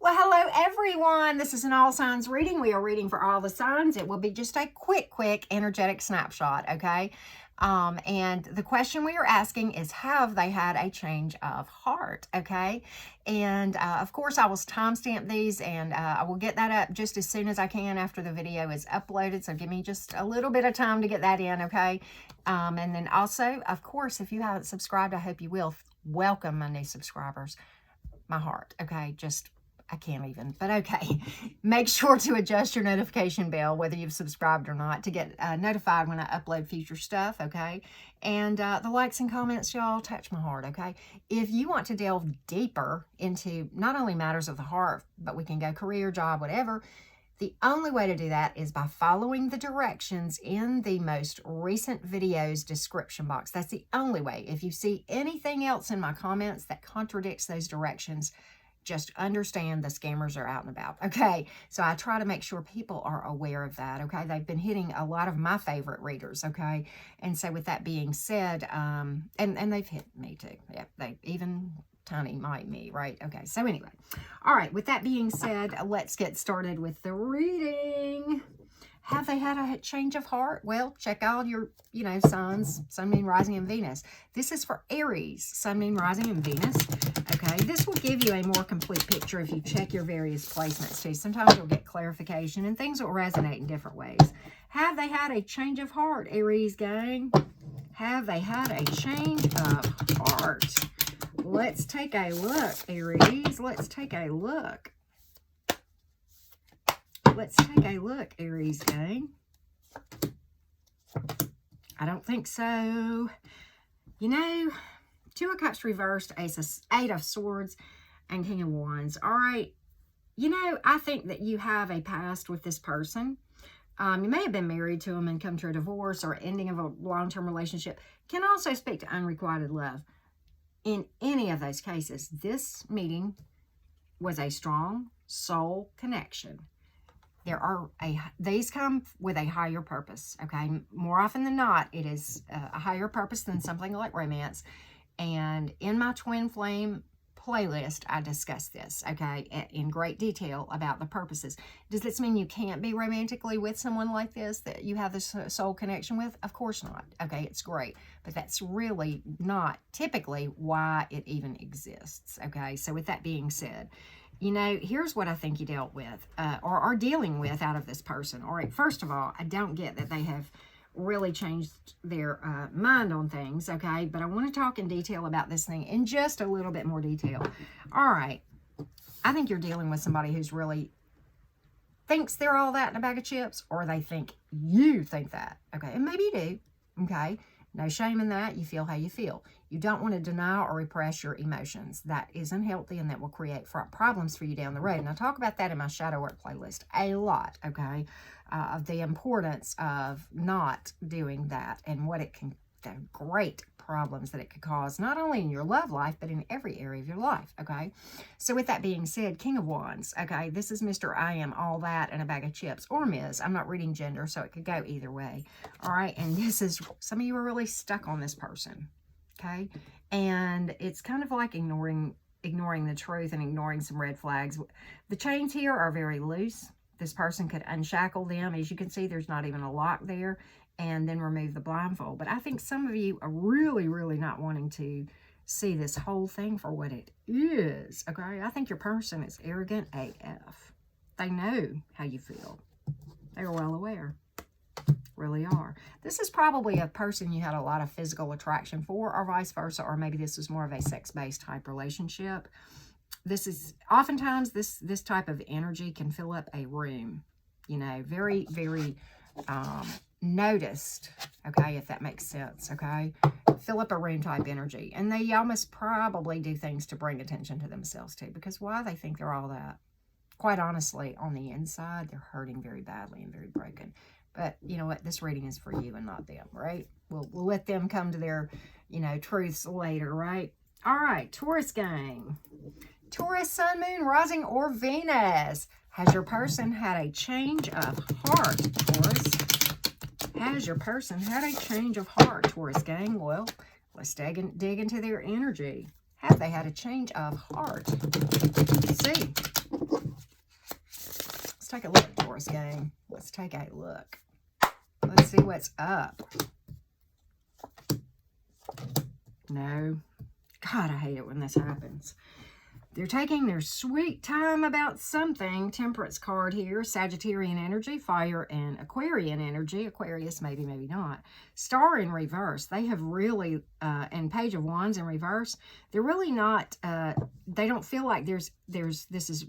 Well, hello everyone. This is an all signs reading. We are reading for all the signs. It will be just a quick energetic snapshot, okay? And the question we are asking is, have they had a change of heart, okay? And of course, I will timestamp these, and I will get that up just as soon as I can after the video is uploaded. So give me just a little bit of time to get that in, okay? And then also, of course, if you haven't subscribed, I hope you will. Welcome, my new subscribers. My heart, okay? I can't even, but okay. Make sure to adjust your notification bell, whether you've subscribed or not, to get notified when I upload future stuff, okay? And the likes and comments, y'all, touch my heart, okay? If you want to delve deeper into not only matters of the heart, but we can go career, job, whatever, the only way to do that is by following the directions in the most recent video's description box. That's the only way. If you see anything else in my comments that contradicts those directions, just understand the scammers are out and about, okay? So I try to make sure people are aware of that, okay? They've been hitting a lot of my favorite readers, okay? And so with that being said, and they've hit me too. Yeah, they even tiny might me, right? Okay, so anyway. All right, with that being said, let's get started with the reading. Have they had a change of heart? Well, check out your, signs, Sun, Moon, Rising, and Venus. This is for Aries, Sun, Moon, Rising, and Venus. Okay, this will give you a more complete picture if you check your various placements too. Sometimes you'll get clarification and things will resonate in different ways. Have they had a change of heart, Aries gang? Have they had a change of heart? Let's take a look, Aries. Let's take a look. Let's take a look, Aries gang. I don't think so. Two of Cups reversed, Eight of Swords, and King of Wands. All right. I think that you have a past with this person. You may have been married to them and come to a divorce or ending of a long-term relationship. Can also speak to unrequited love. In any of those cases, this meeting was a strong soul connection. These come with a higher purpose, okay? More often than not, it is a higher purpose than something like romance. And in my Twin Flame playlist, I discuss this, okay, in great detail about the purposes. Does this mean you can't be romantically with someone like this that you have this soul connection with? Of course not, okay? It's great, but that's really not typically why it even exists, okay? So with that being said, here's what I think you dealt with or are dealing with out of this person. All right, first of all, I don't get that they have really changed their mind on things, okay? But I want to talk in detail about this thing in just a little bit more detail. All right, I think you're dealing with somebody who's really thinks they're all that in a bag of chips, or they think you think that, okay? And maybe you do, okay? No shame in that. You feel how you feel. You don't want to deny or repress your emotions. That isn't healthy, and that will create problems for you down the road. And I talk about that in my shadow work playlist a lot, okay? Of the importance of not doing that and what it can, the great problems that it could cause, not only in your love life, but in every area of your life, okay? So with that being said, King of Wands, okay? This is Mr. I am all that and a bag of chips, or Ms. I'm not reading gender, so it could go either way, all right? And this is, some of you are really stuck on this person, okay? And it's kind of like ignoring the truth and ignoring some red flags. The chains here are very loose. This person could unshackle them. As you can see, there's not even a lock there, and then remove the blindfold. But I think some of you are really not wanting to see this whole thing for what it is, okay? I think your person is arrogant AF. They know how you feel. They're well aware. Really are. This is probably a person you had a lot of physical attraction for, or vice versa, or maybe this was more of a sex-based type relationship. This is oftentimes this type of energy can fill up a room, very noticed, okay, if that makes sense, okay? Fill up a room type energy. And they almost probably do things to bring attention to themselves too, because why? They think they're all that. Quite honestly, on the inside, they're hurting very badly and very broken. But you know what? This reading is for you and not them, right? We'll let them come to their, truths later, right? All right, Taurus gang. Taurus, Sun, Moon, Rising, or Venus. Has your person had a change of heart, Taurus? Has your person had a change of heart, Taurus gang? Well, let's dig into their energy. Have they had a change of heart? Let's see. take a look, Taurus gang. Let's take a look. Let's see what's up. No. God, I hate it when this happens. They're taking their sweet time about something. Temperance card here. Sagittarian energy, fire, and Aquarian energy. Aquarius, maybe, maybe not. Star in reverse. They have really, and Page of Wands in reverse, they're really not, they don't feel like this is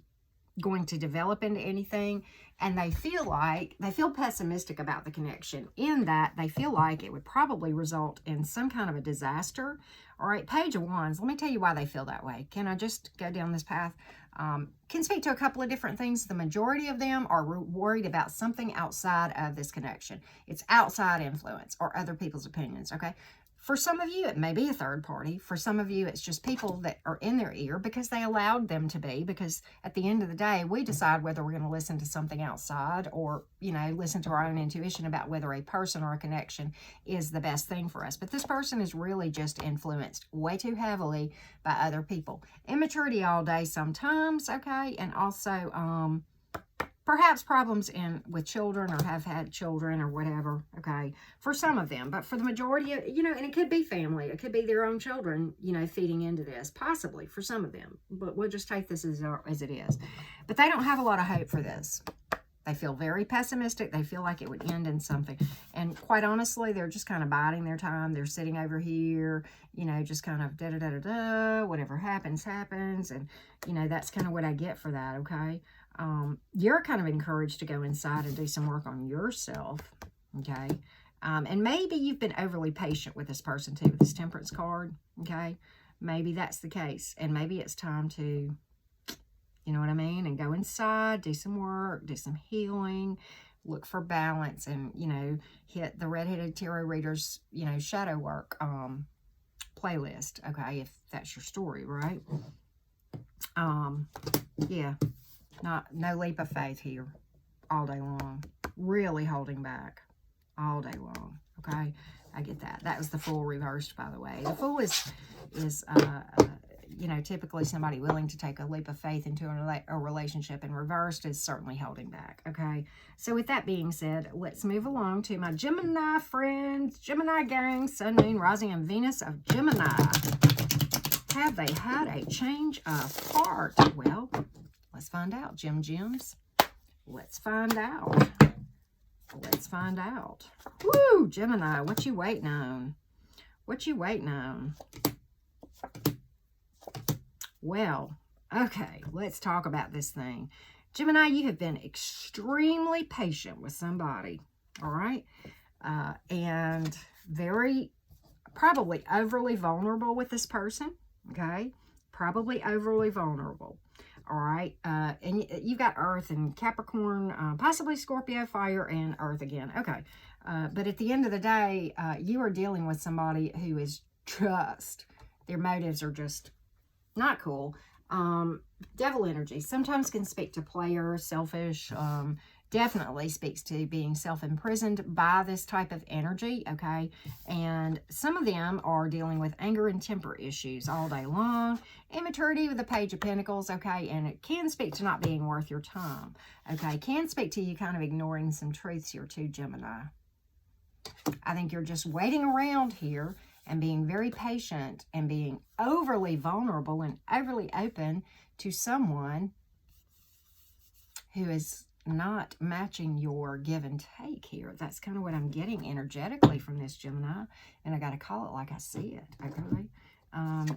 going to develop into anything. And they feel pessimistic about the connection, in that they feel like it would probably result in some kind of a disaster. All right, Page of Wands, let me tell you why they feel that way. Can I just go down this path? Can speak to a couple of different things. The majority of them are worried about something outside of this connection. It's outside influence or other people's opinions, okay? For some of you, it may be a third party. For some of you, it's just people that are in their ear because they allowed them to be. Because at the end of the day, we decide whether we're going to listen to something outside or, you know, listen to our own intuition about whether a person or a connection is the best thing for us. But this person is really just influenced way too heavily by other people. Immaturity all day sometimes, okay? And also, perhaps problems with children or have had children or whatever, okay, for some of them. But for the majority, you know, and it could be family. It could be their own children, you know, feeding into this, possibly for some of them. But we'll just take this as it is. But they don't have a lot of hope for this. They feel very pessimistic. They feel like it would end in something. And quite honestly, they're just kind of biding their time. They're sitting over here, you know, just kind of da-da-da-da-da. Whatever happens, happens. And, you know, that's kind of what I get for that, okay? You're kind of encouraged to go inside and do some work on yourself, okay? And maybe you've been overly patient with this person too, with this Temperance card, okay? Maybe that's the case. And maybe it's time to, you know what I mean? And go inside, do some work, do some healing, look for balance, and, you know, hit the Red-Headed Tarot Reader's, you know, shadow work playlist, okay? If that's your story, right? Yeah. No leap of faith here all day long. Really holding back all day long, okay? I get that. That was the Fool reversed, by the way. The Fool is you know, typically somebody willing to take a leap of faith into a relationship, and reversed is certainly holding back, okay? So with that being said, let's move along to my Gemini friends, Gemini gang, Sun, Moon, Rising, and Venus of Gemini. Have they had a change of heart? Well, let's find out, Gems. Let's find out. Let's find out. Woo, Gemini, what you waiting on? What you waiting on? Well, okay, let's talk about this thing. Gemini, you have been extremely patient with somebody, all right? And probably overly vulnerable with this person, okay? Probably overly vulnerable. All right, and you've got Earth and Capricorn, possibly Scorpio, fire, and Earth again. Okay, but at the end of the day, you are dealing with somebody who is just, their motives are just not cool. Devil energy sometimes can speak to player, selfish, definitely speaks to being self-imprisoned by this type of energy, okay? And some of them are dealing with anger and temper issues all day long. Immaturity with the Page of Pentacles, okay? And it can speak to not being worth your time, okay? Can speak to you kind of ignoring some truths here too, Gemini. I think you're just waiting around here and being very patient and being overly vulnerable and overly open to someone who is not matching your give and take here. That's kind of what I'm getting energetically from this, Gemini. And I got to call it like I see it, okay?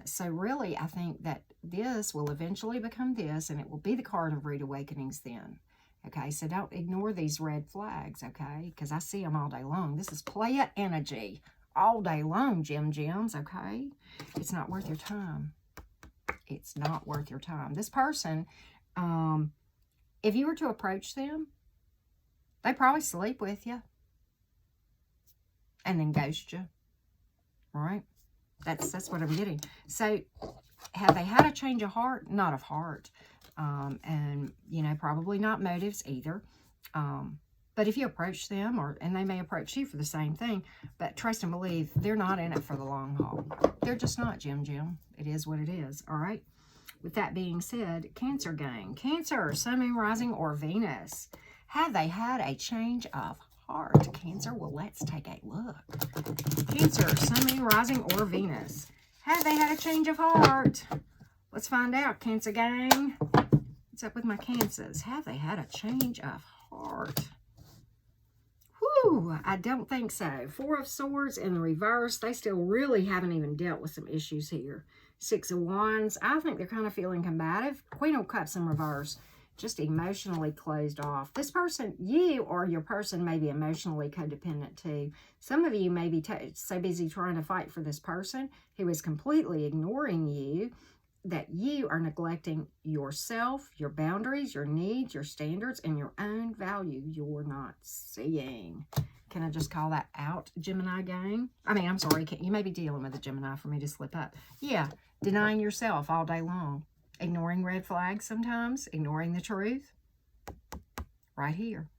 So really, I think that this will eventually become this, and it will be the card of Rude Awakenings then. Okay, so don't ignore these red flags, okay? Because I see them all day long. This is playa energy all day long, Gems, okay? It's not worth your time. It's not worth your time. This person, if you were to approach them, they probably sleep with you and then ghost you, right? That's what I'm getting. So have they had a change of heart? Not of heart. And, you know, probably not motives either. But if you approach them, and they may approach you for the same thing, but trust and believe, they're not in it for the long haul. They're just not, Gem. It is what it is, all right? with that being said, Cancer gang. Cancer, Sun, Moon, Rising, or Venus. Have they had a change of heart? Cancer, well, let's take a look. Cancer, Sun, Moon, Rising, or Venus. Have they had a change of heart? Let's find out, Cancer gang. What's up with my Cancers? Have they had a change of heart? Whew, I don't think so. Four of Swords in the reverse. They still really haven't even dealt with some issues here. Six of Wands. I think they're kind of feeling combative. Queen of Cups in reverse. Just emotionally closed off. This person, you or your person, may be emotionally codependent too. Some of you may be so busy trying to fight for this person who is completely ignoring you that you are neglecting yourself, your boundaries, your needs, your standards, and your own value you're not seeing. Can I just call that out, Gemini gang? I mean, I'm sorry. You may be dealing with a Gemini for me to slip up. Yeah, denying yourself all day long. Ignoring red flags sometimes. Ignoring the truth. Right here.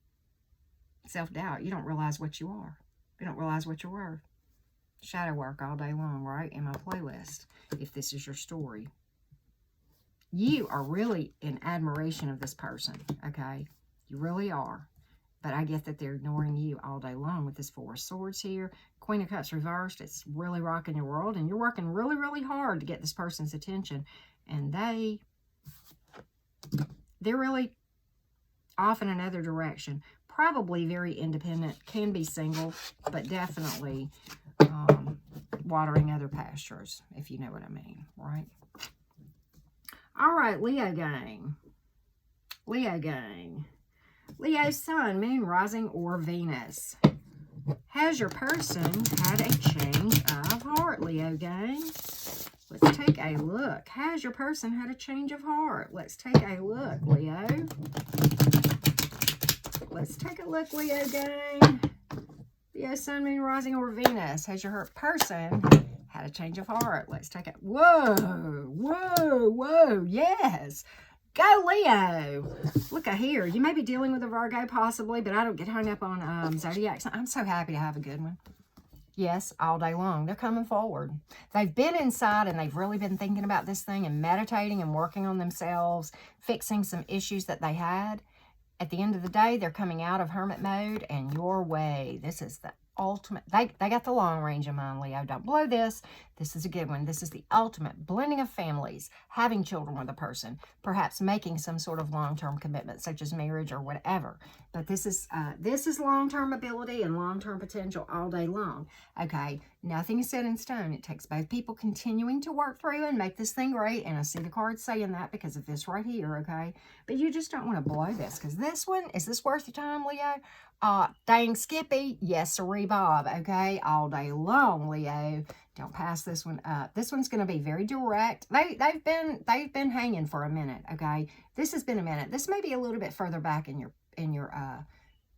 Self-doubt. You don't realize what you are. You don't realize what you're worth. Shadow work all day long, right? In my playlist, if this is your story. You are really in admiration of this person, okay? You really are. But I get that they're ignoring you all day long with this Four of Swords here. Queen of Cups reversed. It's really rocking your world. And you're working really, really hard to get this person's attention. And they're really off in another direction. Probably very independent. Can be single. But definitely watering other pastures, if you know what I mean, right? All right, Leo gang. Leo gang. Leo, Sun, Moon, Rising, or Venus. Has your person had a change of heart, Leo gang? Let's take a look. Has your person had a change of heart? Let's take a look, Leo. Let's take a look, Leo gang. Leo, Sun, Moon, Rising, or Venus. Has your person had a change of heart? Let's take it. Whoa, whoa, whoa. Yes. Go, Leo. Look at here. You may be dealing with a Virgo possibly, but I don't get hung up on zodiac. I'm so happy to have a good one. Yes, all day long. They're coming forward. They've been inside and they've really been thinking about this thing and meditating and working on themselves, fixing some issues that they had. At the end of the day, they're coming out of hermit mode and your way. This is the ultimate. They got the long range in mind, Leo. Don't blow this. This is a good one. This is the ultimate blending of families, having children with a person, perhaps making some sort of long-term commitment, such as marriage or whatever. But this is long-term ability and long-term potential all day long. Okay, nothing is set in stone. It takes both people continuing to work through and make this thing great. And I see the cards saying that because of this right here, okay? But you just don't want to blow this because this one, is this worth your time, Leo? Dang Skippy, yes sirree Bob, okay? All day long, Leo. Don't pass this one up. This one's going to be very direct. They've been hanging for a minute, okay? This has been a minute. This may be a little bit further back in your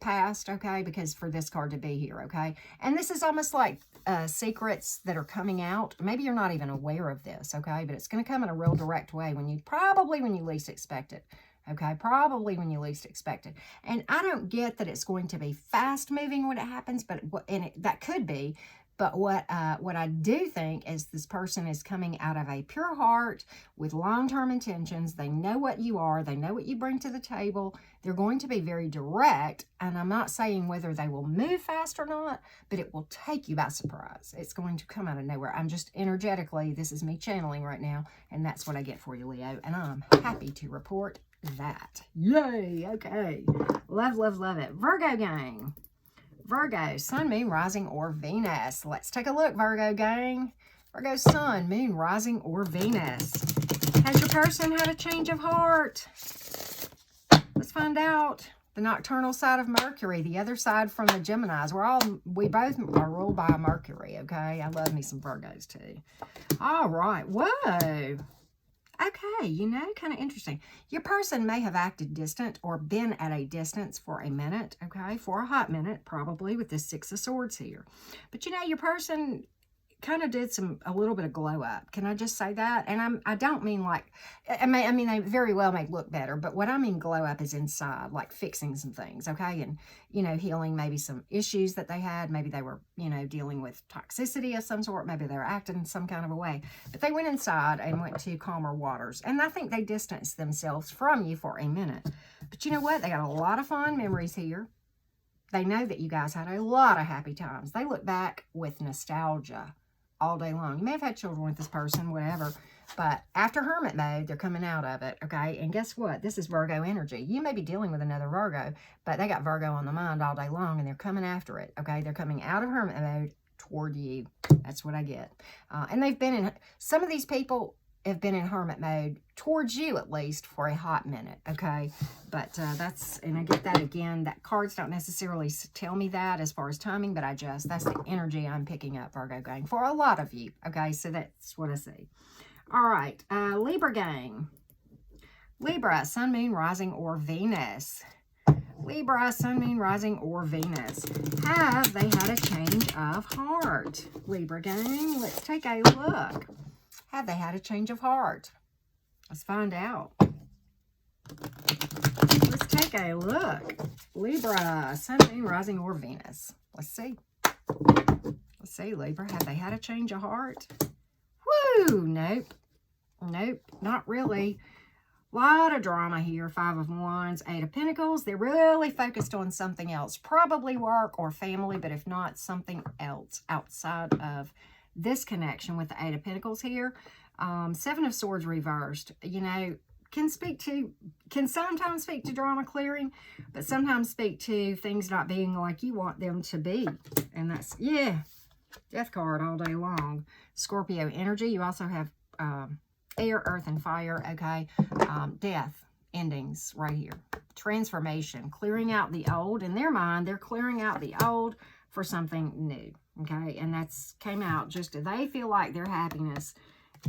past, okay? Because for this card to be here, okay? And this is almost like secrets that are coming out. Maybe you're not even aware of this, okay? But it's going to come in a real direct way when you least expect it. Okay, probably when you least expect it. And I don't get that it's going to be fast moving when it happens, but that could be. But what I do think is this person is coming out of a pure heart with long-term intentions. They know what you are. They know what you bring to the table. They're going to be very direct. And I'm not saying whether they will move fast or not, but it will take you by surprise. It's going to come out of nowhere. I'm just energetically, this is me channeling right now. And that's what I get for you, Leo. And I'm happy to report that. Yay. Okay. Love, love, love it. Virgo gang. Virgo, Sun, Moon, Rising, or Venus. Let's take a look, Virgo gang. Virgo, Sun, Moon, Rising, or Venus. Has your person had a change of heart? Let's find out. The nocturnal side of Mercury, the other side from the Geminis. We both are ruled by Mercury, okay? I love me some Virgos too. All right. Whoa. Okay, you know, kind of interesting. Your person may have acted distant or been at a distance for a minute, okay? For a hot minute, probably, with this Six of Swords here. But, you know, your person, kind of did a little bit of glow up. Can I just say that? And I don't mean like, I mean, they very well may look better, but what I mean glow up is inside, like fixing some things, okay? And, you know, healing maybe some issues that they had. Maybe they were, you know, dealing with toxicity of some sort. Maybe they were acting in some kind of a way. But they went inside and went to calmer waters. And I think they distanced themselves from you for a minute. But you know what? They got a lot of fond memories here. They know that you guys had a lot of happy times. They look back with nostalgia all day long. You may have had children with this person, whatever, but after hermit mode, they're coming out of it, okay? And guess what? This is Virgo energy. You may be dealing with another Virgo, but they got Virgo on the mind all day long, and they're coming after it, okay? They're coming out of hermit mode toward you. That's what I get. And they've been in, some of these people have been in hermit mode towards you, at least for a hot minute, okay? But that's, and I get that again, that cards don't necessarily tell me that as far as timing, but that's the energy I'm picking up, Virgo gang, for a lot of you, okay? So that's what I see. All right, Libra gang. Libra, sun, moon, rising, or Venus. Libra, sun, moon, rising, or Venus. Have they had a change of heart? Libra gang, let's take a look. Have they had a change of heart? Let's find out. Let's take a look. Libra, sun, moon, rising, or Venus. Let's see. Let's see, Libra. Have they had a change of heart? Woo! Nope. Nope. Not really. A lot of drama here. 5 of Wands, 8 of Pentacles. They're really focused on something else. Probably work or family, but if not, something else outside of this connection with the 8 of Pentacles here. 7 of Swords reversed, you know, can sometimes speak to drama clearing, but sometimes speak to things not being like you want them to be. And that's, yeah, death card all day long. Scorpio energy. You also have air, earth, and fire, okay? Death, endings right here. Transformation, clearing out the old. In their mind, they're clearing out the old for something new. Okay, and that's came out just, they feel like their happiness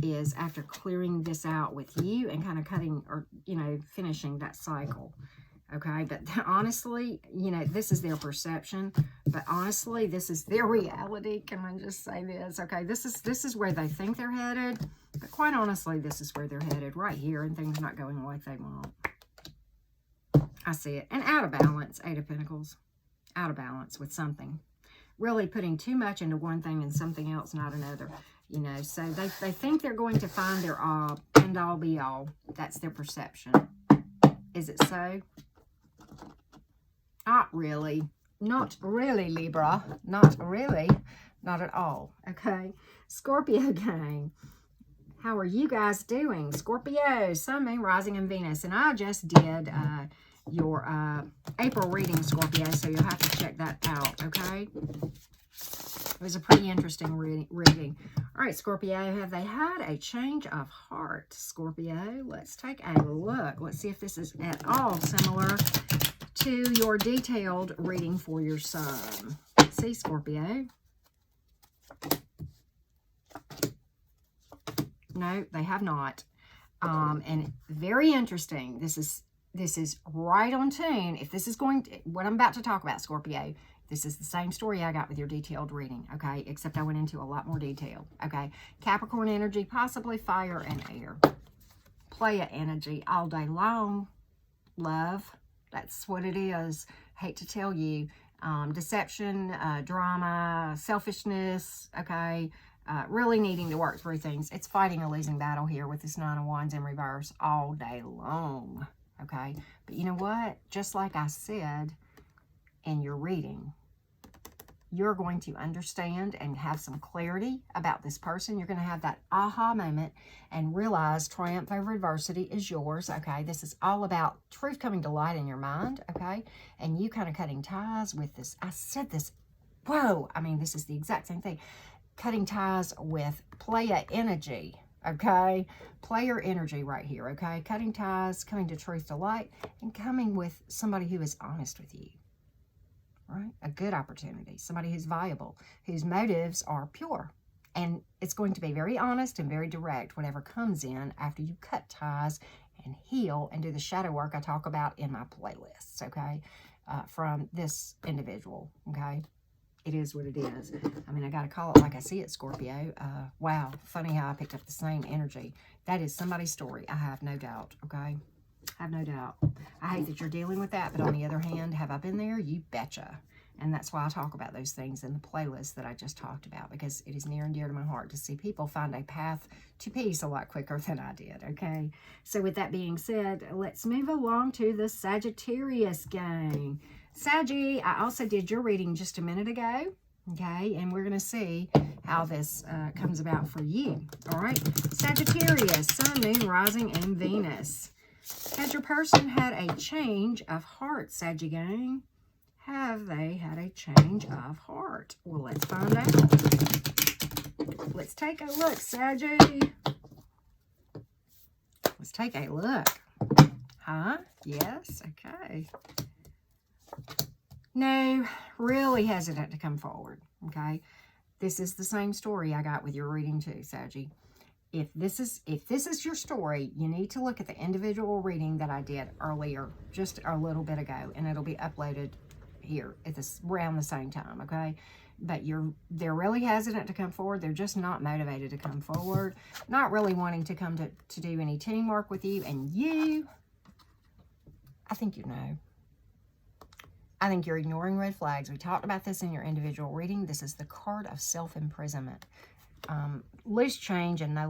is after clearing this out with you and kind of cutting or, you know, finishing that cycle. Okay, but honestly, you know, this is their perception, but honestly, this is their reality. Can I just say this? Okay, this is where they think they're headed, but quite honestly, this is where they're headed right here, and things not going like they want. I see it. And out of balance, 8 of Pentacles. Out of balance with something. Really putting too much into one thing and something else, not another. You know, so they think they're going to find their all, end all, be all. That's their perception. Is it so? Not really. Not really, Libra. Not really. Not at all. Okay. Scorpio gang. How are you guys doing? Scorpio, sun, moon, rising, and Venus. And I just did your April reading, Scorpio, so you'll have to check that out, okay? It was a pretty interesting reading. All right, Scorpio, have they had a change of heart? Scorpio, let's take a look. Let's see if this is at all similar to your detailed reading for your sun. Let's see, Scorpio. No, they have not. And very interesting. This is right on tune. If this is going to, what I'm about to talk about, Scorpio, this is the same story I got with your detailed reading, okay? Except I went into a lot more detail, okay? Capricorn energy, possibly fire and air. Playa energy all day long. Love, that's what it is. Hate to tell you. Deception, drama, selfishness, okay? Really needing to work through things. It's fighting a losing battle here with this 9 of Wands in reverse all day long, okay? But you know what? Just like I said in your reading, you're going to understand and have some clarity about this person. You're going to have that aha moment and realize triumph over adversity is yours, okay? This is all about truth coming to light in your mind, okay? And you kind of cutting ties with this. I said this, whoa, I mean, this is the exact same thing. Cutting ties with Playa energy, okay? Player energy right here, okay? Cutting ties, coming to truth to light, and coming with somebody who is honest with you. Right? A good opportunity, somebody who's viable, whose motives are pure. And it's going to be very honest and very direct, whatever comes in after you cut ties and heal and do the shadow work I talk about in my playlists, okay? From this individual, okay? It is what it is. I mean, I got to call it like I see it, Scorpio. Wow, funny how I picked up the same energy. That is somebody's story. I have no doubt, okay? I have no doubt. I hate that you're dealing with that, but on the other hand, have I been there? You betcha. And that's why I talk about those things in the playlist that I just talked about, because it is near and dear to my heart to see people find a path to peace a lot quicker than I did, okay? So with that being said, let's move along to the Sagittarius gang. Saggy, I also did your reading just a minute ago, okay? And we're going to see how this comes about for you, all right? Sagittarius, Sun, Moon, Rising, and Venus. Has your person had a change of heart, Saggy gang? Have they had a change of heart? Well, let's find out. Let's take a look, Saggy. Let's take a look. Huh? Yes? Okay. No, really hesitant to come forward, okay? This is the same story I got with your reading too, Saggy. If this is your story, you need to look at the individual reading that I did earlier, just a little bit ago, and it'll be uploaded here at this around the same time, okay? But they're really hesitant to come forward. They're just not motivated to come forward, not really wanting to come to do any teamwork with you. And you, I think you know. I think you're ignoring red flags. We talked about this in your individual reading. This is the card of self-imprisonment. Loose chains and no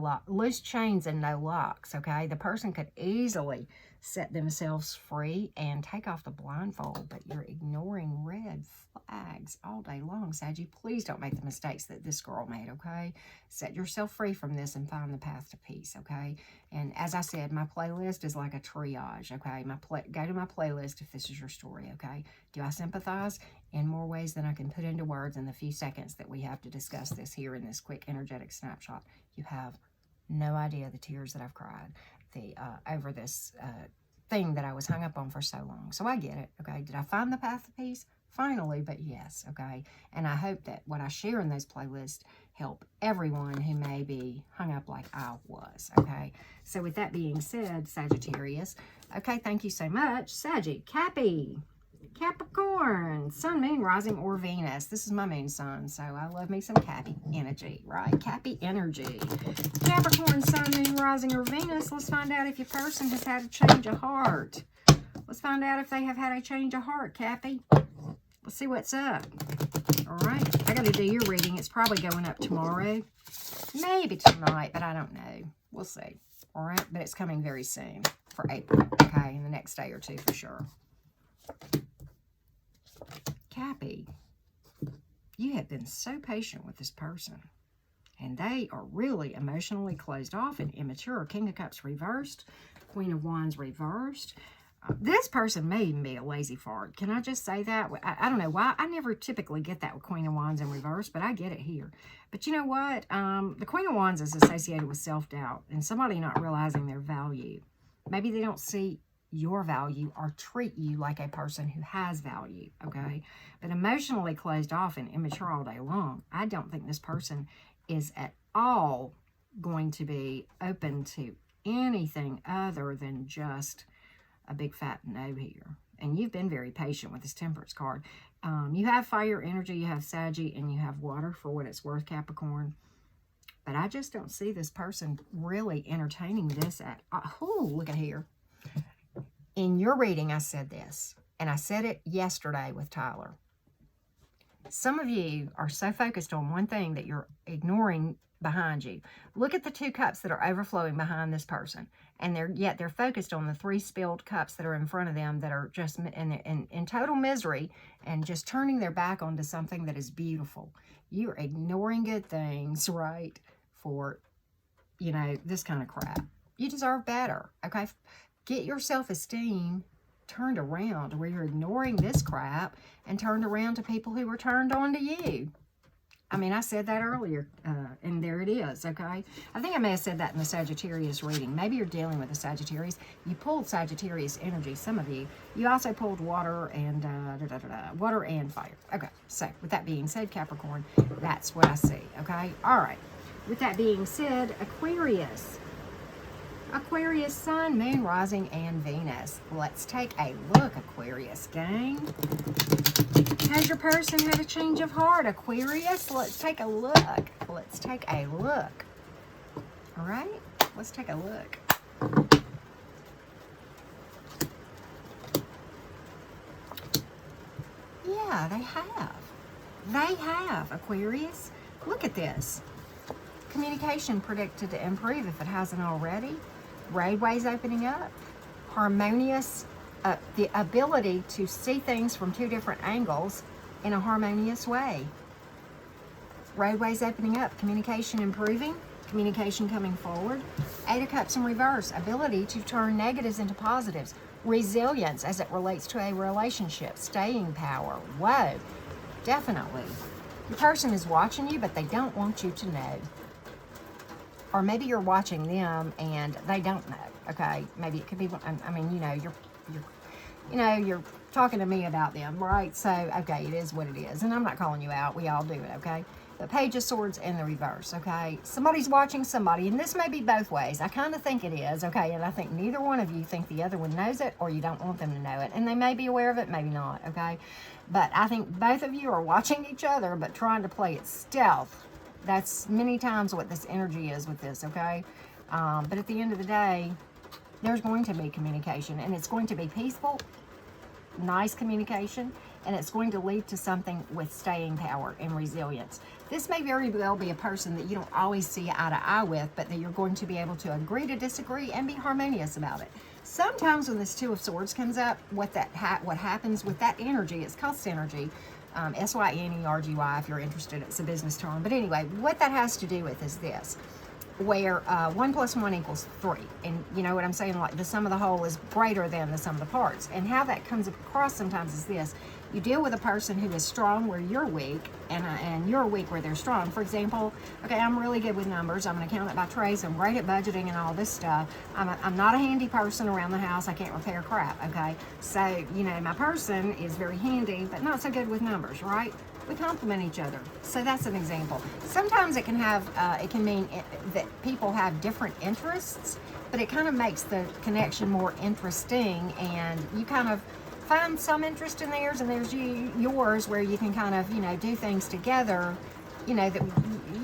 locks, okay? The person could easily set themselves free and take off the blindfold, but you're ignoring red flags all day long, Saggy. Please don't make the mistakes that this girl made, okay? Set yourself free from this and find the path to peace, okay? And as I said, my playlist is like a triage, okay? Go to my playlist if this is your story, okay? Do I sympathize? In more ways than I can put into words in the few seconds that we have to discuss this here in this quick energetic snapshot. You have no idea the tears that I've cried over this thing that I was hung up on for so long. So I get it, okay? Did I find the path of peace? Finally, but yes, okay? And I hope that what I share in those playlists help everyone who may be hung up like I was, okay? So with that being said, Sagittarius, okay, thank you so much. Saggy, Capricorn, Sun, Moon, Rising, or Venus. This is my moon sign, so I love me some Cappy energy, right? Cappy energy. Capricorn, Sun, Moon, Rising, or Venus. Let's find out if your person has had a change of heart. Let's find out if they have had a change of heart, Cappy. Let's see what's up. All right. I got to do your reading. It's probably going up tomorrow. Maybe tonight, but I don't know. We'll see. All right. But it's coming very soon for April. Okay. In the next day or two for sure. Cappy, you have been so patient with this person, and they are really emotionally closed off and immature. King of Cups reversed, Queen of Wands reversed. This person may even be a lazy fart. Can I just say that? I don't know why. I never typically get that with Queen of Wands in reverse, but I get it here. But you know what? The Queen of Wands is associated with self-doubt and somebody not realizing their value. Maybe they don't see your value or treat you like a person who has value, okay? But emotionally closed off and immature all day long, I don't think this person is at all going to be open to anything other than just a big fat no here. And you've been very patient with this Temperance card. You have fire energy, you have Saggy, and you have water for what it's worth, Capricorn. But I just don't see this person really entertaining this at all. Look at here. In your reading, I said this, and I said it yesterday with Tyler. Some of you are so focused on one thing that you're ignoring behind you. Look at the 2 cups that are overflowing behind this person, and they're focused on the 3 spilled cups that are in front of them that are just in total misery and just turning their back onto something that is beautiful. You're ignoring good things, right, for, you know, this kind of crap. You deserve better, okay? Get your self-esteem turned around where you're ignoring this crap and turned around to people who were turned on to you. I mean, I said that earlier, and there it is, okay? I think I may have said that in the Sagittarius reading. Maybe you're dealing with a Sagittarius. You pulled Sagittarius energy, some of you. You also pulled water and water and fire. Okay, so with that being said, Capricorn, that's what I see, okay? All right. With that being said, Aquarius. Aquarius, Sun, Moon, Rising, and Venus. Let's take a look, Aquarius gang. Has your person had a change of heart, Aquarius? Let's take a look. Let's take a look. All right, let's take a look. Yeah, they have. They have, Aquarius. Look at this. Communication predicted to improve if it hasn't already. Roadways opening up. Harmonious, the ability to see things from two different angles in a harmonious way. Roadways opening up. Communication improving. Communication coming forward. Eight of Cups in reverse. Ability to turn negatives into positives. Resilience as it relates to a relationship. Staying power. Whoa. Definitely. The person is watching you, but they don't want you to know. Or maybe you're watching them and they don't know. Okay, maybe it could be. I mean, you're talking to me about them, right? So, okay, it is what it is, and I'm not calling you out. We all do it, okay? The Page of Swords in the reverse, okay? Somebody's watching somebody, and this may be both ways. I kind of think it is, okay? And I think neither one of you think the other one knows it, or you don't want them to know it, and they may be aware of it, maybe not, okay? But I think both of you are watching each other, but trying to play it stealth. That's many times what this energy is with this, okay? But at the end of the day, there's going to be communication, and it's going to be peaceful, nice communication, and it's going to lead to something with staying power and resilience. This may very well be a person that you don't always see eye to eye with, but that you're going to be able to agree to disagree and be harmonious about it. Sometimes when this Two of Swords comes up, what happens with that energy, it's called synergy. S-Y-N-E-R-G-Y if you're interested. It's a business term. But anyway, what that has to do with is this, where 1 + 1 = 3. And you know what I'm saying? Like the sum of the whole is greater than the sum of the parts. And how that comes across sometimes is this. You deal with a person who is strong where you're weak, and you're weak where they're strong. For example, okay, I'm really good with numbers. I'm an accountant by trade. I'm great at budgeting and all this stuff. I'm not a handy person around the house. I can't repair crap, okay? So, you know, my person is very handy, but not so good with numbers, right? We complement each other. So that's an example. Sometimes it can have, it can mean that people have different interests, but it kind of makes the connection more interesting, and you kind of find some interest in theirs, and there's yours where you can kind of, you know, do things together, you know, that,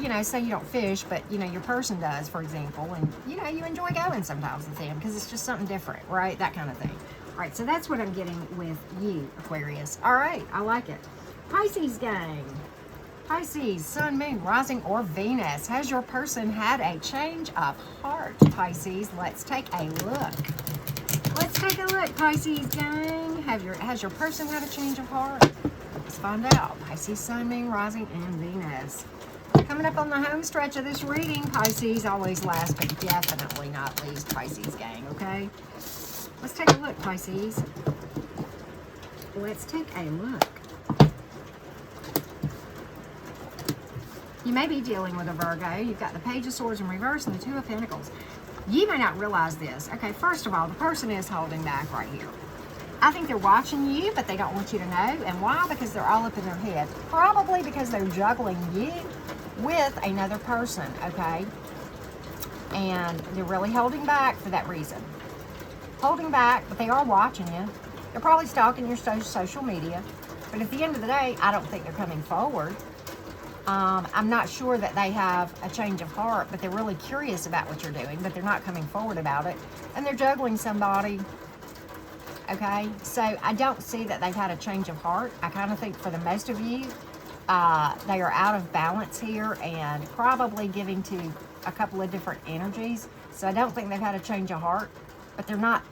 you know, say you don't fish, but, you know, your person does, for example, and, you know, you enjoy going sometimes with them because it's just something different, right? That kind of thing. All right, so that's what I'm getting with you, Aquarius. All right, I like it. Pisces gang. Pisces, Sun, Moon, Rising, or Venus. Has your person had a change of heart, Pisces? Let's take a look. Let's take a look, Pisces gang. Has your person had a change of heart? Let's find out. Pisces, Sun, Moon, Rising, and Venus. Coming up on the home stretch of this reading, Pisces, always last, but definitely not least, Pisces gang, okay? Let's take a look, Pisces. Let's take a look. You may be dealing with a Virgo. You've got the Page of Swords in reverse and the Two of Pentacles. You may not realize this. Okay, first of all, the person is holding back right here. I think they're watching you, but they don't want you to know. And why? Because they're all up in their head. Probably because they're juggling you with another person, okay? And they're really holding back for that reason. Holding back, but they are watching you. They're probably stalking your social media. But at the end of the day, I don't think they're coming forward. I'm not sure that they have a change of heart, but they're really curious about what you're doing, but they're not coming forward about it. And they're juggling somebody, okay? So I don't see that they've had a change of heart. I kind of think for the most of you, they are out of balance here and probably giving to a couple of different energies. So I don't think they've had a change of heart, but they're not,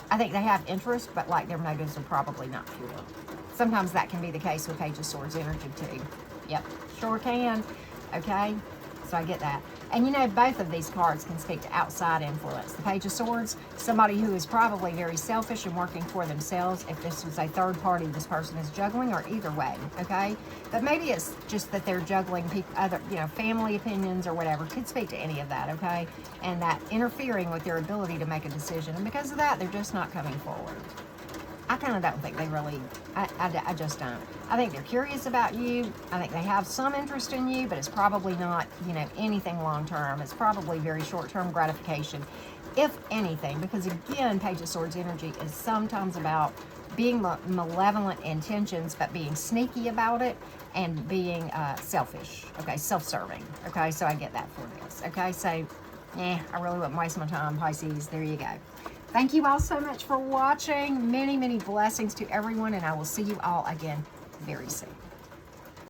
I think they have interest, but like their motives are probably not pure. Sometimes that can be the case with Page of Swords energy too. Yep, sure can. Okay, so I get that. And you know, both of these cards can speak to outside influence. The Page of Swords, somebody who is probably very selfish and working for themselves. If this was a third party this person is juggling, or either way, okay? But maybe it's just that they're juggling other, you know, family opinions or whatever. Could speak to any of that, okay? And that interfering with their ability to make a decision. And because of that, they're just not coming forward. I kind of don't think they really, I just don't. I think they're curious about you. I think they have some interest in you, but it's probably not, you know, anything long-term. It's probably very short-term gratification, if anything, because again, Page of Swords energy is sometimes about being malevolent intentions, but being sneaky about it and being selfish, okay, self-serving, okay? So I get that for this, okay? So, I really wouldn't waste my time, Pisces. There you go. Thank you all so much for watching. Many, many blessings to everyone, and I will see you all again very soon.